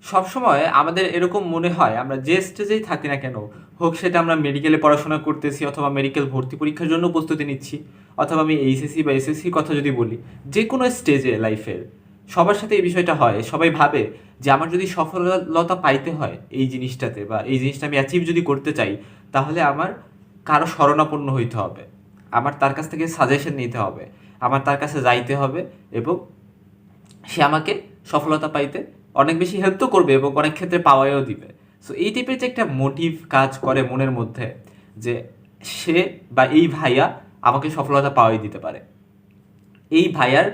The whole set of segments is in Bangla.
সবসময় আমাদের এরকম মনে হয় আমরা যে স্টেজেই থাকি না কেন, হোক সেটা আমরা মেডিকেলে পড়াশোনা করতেছি অথবা মেডিকেল ভর্তি পরীক্ষার জন্য প্রস্তুতি নিচ্ছি, অথবা আমি এইচএসসি বা এসএসসির কথা যদি বলি, যে কোনো স্টেজে লাইফের সবার সাথে এই বিষয়টা হয়। সবাই ভাবে যে আমার যদি সফলতা পাইতে হয় এই জিনিসটাতে, বা এই জিনিসটা আমি অ্যাচিভ যদি করতে চাই, তাহলে আমার কারো শরণাপন্ন হইতে হবে, আমার তার কাছ থেকে সাজেশন নিতে হবে, আমার তার কাছে যাইতে হবে, এবং সে আমাকে সফলতা পাইতে অনেক বেশি হেল্প তো করবে এবং অনেক ক্ষেত্রে পাওয়াও দিবে। সো এই টাইপের যে একটা মোটিভ কাজ করে মনের মধ্যে, যে সে বা এই ভাইয়া আমাকে সফলতা পাওয়াই দিতে পারে, এই ভাইয়ার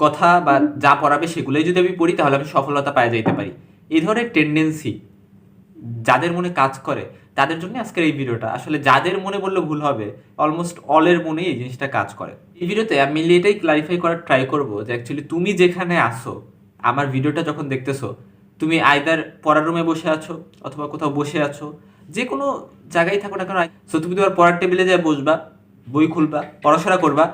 কথা বা যা পড়াবে সেগুলোই যদি আমি পড়ি তাহলে আমি সফলতা পাওয়া যাইতে পারি, এই ধরনের টেন্ডেন্সি যাদের মনে কাজ করে তাদের জন্য আজকের এই ভিডিওটা। আসলে যাদের মনে বললে ভুল হবে, অলমোস্ট অলের মনেই এই জিনিসটা কাজ করে। এই ভিডিওতে আমি এটাই ক্লারিফাই করার ট্রাই করবো যে অ্যাকচুয়ালি তুমি যেখানে আসো, আমার ভিডিওটা যখন দেখতেছো, তুমি আইদার পড়ার রুমে বসে আছো অথবা কোথাও বসে আছো, যে কোনো জায়গায় থাকো না কেন, সো তুমি তোমার পড়ার টেবিলে যেয়ে বসবা, বই খুলবা, পড়াশোনা করবা,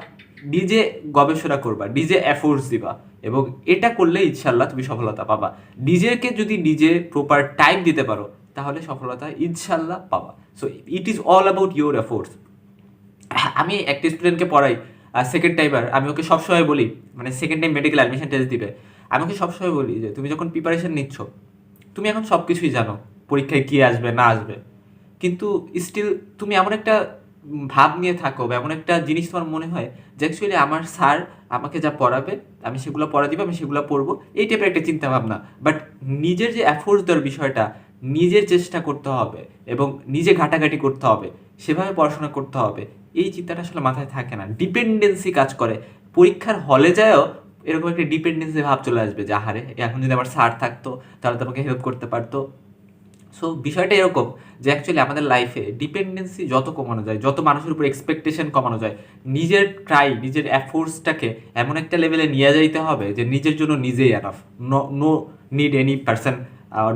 নিজে গবেষণা করবা, নিজে এফোর্টস দিবা, এবং এটা করলে ইনশাল্লাহ তুমি সফলতা পাবা। নিজেকে যদি নিজে প্রপার টাইম দিতে পারো তাহলে সফলতা ইনশাল্লাহ পাবা। So it is all about your efforts. আমি একটা স্টুডেন্টকে পড়াই, সেকেন্ড টাইমার, আমি ওকে সবসময় বলি, মানে second time medical admission test দিবে, আমি ওকে সবসময় বলি যে তুমি যখন প্রিপারেশন নিচ্ছ, তুমি এখন সব কিছুই জানো, পরীক্ষায় কী আসবে না আসবে, কিন্তু স্টিল তুমি এমন একটা ভাব নিয়ে থাকো বা এমন একটা জিনিস তোমার মনে হয় যে অ্যাকচুয়ালি আমার স্যার আমাকে যা পড়াবে আমি সেগুলো পড়া দিবে, আমি সেগুলো পড়বো, এই টাইপের একটা চিন্তা ভাবনা। বাট নিজের যে এফোর্টস দেওয়ার বিষয়টা, নিজের চেষ্টা করতে হবে এবং নিজে ঘাটাঘাটি করতে হবে, সেভাবে পড়াশোনা করতে হবে, এই চিন্তাটা আসলে মাথায় থাকে না, ডিপেন্ডেন্সি কাজ করে। পরীক্ষার হলে যায়ও এরকম একটা ডিপেন্ডেন্সি ভাব চলে আসবে যে আহারে এখন যদি আমার স্যার থাকতো তাহলে তো আমাকে হেল্প করতে পারতো। সো বিষয়টা এরকম যে অ্যাকচুয়ালি আমাদের লাইফে ডিপেন্ডেন্সি যত কমানো যায়, যত মানুষের উপর এক্সপেকটেশন কমানো যায়, নিজের ট্রাই, নিজের এফোর্টসটাকে এমন একটা লেভেলে নিয়ে যাইতে হবে যে নিজের জন্য নিজেই enough, no need any person,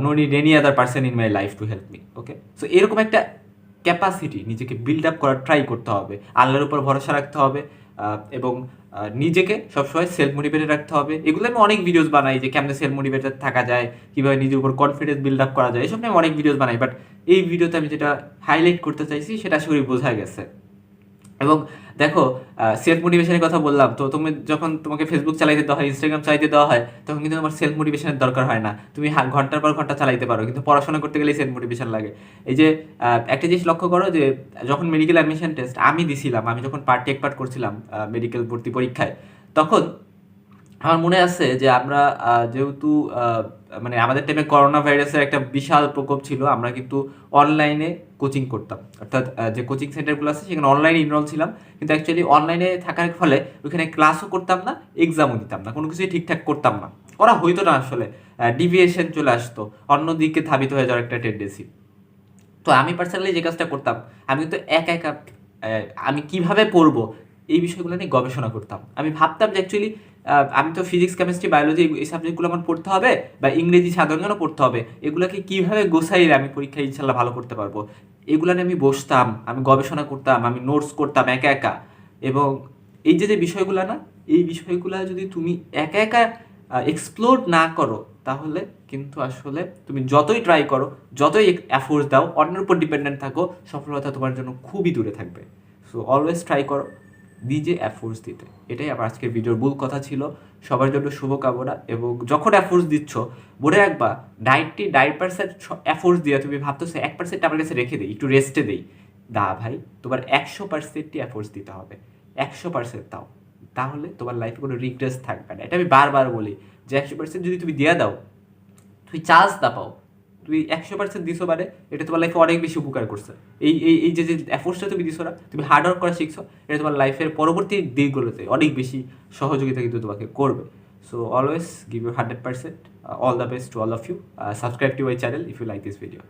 no need any other person in my life to help me. Okay, so এরকম একটা ক্যাপাসিটি নিজেকে বিল্ড আপ করার ট্রাই করতে হবে, আল্লাহর উপর ভরসা রাখতে হবে, এবং নিজেকে সবসময় সেলফ মোটিভেটেড রাখতে হবে। এগুলো আমি অনেক ভিডিওস বানাই যে কেমনে সেলফ মোটিভেটেড থাকা যায়, কীভাবে নিজের উপর কনফিডেন্স বিল্ড আপ করা যায়, এসব নিয়ে আমি অনেক ভিডিওস বানাই। বাট এই ভিডিওতে আমি যেটা হাইলাইট করতে চাইছি সেটা আশা করি বোঝা গেছে। এবং দেখো, সেলফ মোটিভেশনের কথা বললাম, তো তুমি যখন তোমাকে ফেসবুক চালাইতে দেওয়া হয়, ইনস্টাগ্রাম চালাইতে দেওয়া হয়, তখন কিন্তু তোমার সেলফ মোটিভেশনের দরকার হয় না, তুমি ঘন্টার পর ঘন্টা চালাইতে পারো, কিন্তু পড়াশোনা করতে গেলেই সেলফ মোটিভেশন লাগে। এই যে একটা জিনিস লক্ষ্য করো যে যখন মেডিকেল অ্যাডমিশন টেস্ট আমি দিছিলাম, আমি যখন টেক পার্ট করছিলাম মেডিকেল ভর্তি পরীক্ষায়, তখন আমার মনে আছে যে আমরা যেহেতু মানে আমাদের টাইমে করোনা ভাইরাসের একটা বিশাল প্রকোপ ছিল, আমরা কিন্তু অনলাইনে কোচিং করতাম, অর্থাৎ যে কোচিং সেন্টারগুলো আছে সেখানে অনলাইনে ইনরোল ছিলাম, কিন্তু অ্যাকচুয়ালি অনলাইনে থাকার ফলে ওইখানে ক্লাসও করতাম না, এক্সামও দিতাম না, কোনো কিছুই ঠিকঠাক করতাম না, করা হইতো না আসলে, ডিভিয়েশন চলে আসতো, অন্যদিকে ধাবিত হয়ে যাওয়ার একটা টেন্ডেন্সি। তো আমি পার্সোনালি যে কাজটা করতাম, আমি কিন্তু একা একা আমি কিভাবে পড়বো এই বিষয়গুলো নিয়ে গবেষণা করতাম। আমি ভাবতাম যে অ্যাকচুয়ালি আমি তো ফিজিক্স কেমিস্ট্রি বায়োলজি এই সাবজেক্টগুলো আমার পড়তে হবে, বা ইংরেজি সাধারণ পড়তে হবে, এগুলোকে কীভাবে গোছাইলে আমি পরীক্ষায় ইনশাল্লাহ ভালো করতে পারবো, এগুলো নিয়ে আমি বসতাম, আমি গবেষণা করতাম, আমি নোটস করতাম একা একা। এবং এই যে যে বিষয়গুলো না, এই বিষয়গুলো যদি তুমি একা একা এক্সপ্লোর না করো তাহলে কিন্তু আসলে তুমি যতই ট্রাই করো, যতই এফোর্টস দাও, অন্যের উপর ডিপেন্ডেন্ট থাকো, সফলতা তোমার জন্য খুবই দূরে থাকবে। সো অলওয়েজ ট্রাই করো নিজে এফোর্টস দিতে। এটাই আমার আজকের ভিডিওর মূল কথা ছিল। সবার জন্য শুভকামনা। এবং যখন এফোর্টস দিচ্ছ, মনে রাখবা 99% এফোর্টস দিয়ে তুমি ভাবতেছো 1% আমার কাছে রেখে দিই, একটু রেস্টে দিই, দা ভাই, তোমার 100%ই এফোর্টস দিতে হবে, 100% দাও, তাহলে তোমার লাইফে কোনো রিগ্রেস থাকবে না। এটা আমি বারবার বলি যে 100% যদি তুমি দিয়ে দাও, তুমি চান্স না পাও, তুমি 100% দিছো, মানে এটা তোমার লাইফে অনেক বেশি উপকার করছে। এই এই এই যে যে এফোর্টসটা তুমি দিছো না, তুমি হার্ডওয়ার্ক করা শিখছো, এটা তোমার লাইফের পরবর্তী দিকগুলোতে অনেক বেশি সহযোগিতা কিন্তু তোমাকে করবে। So always give you 100%, all the best to all of you. Subscribe to my channel if you like this video.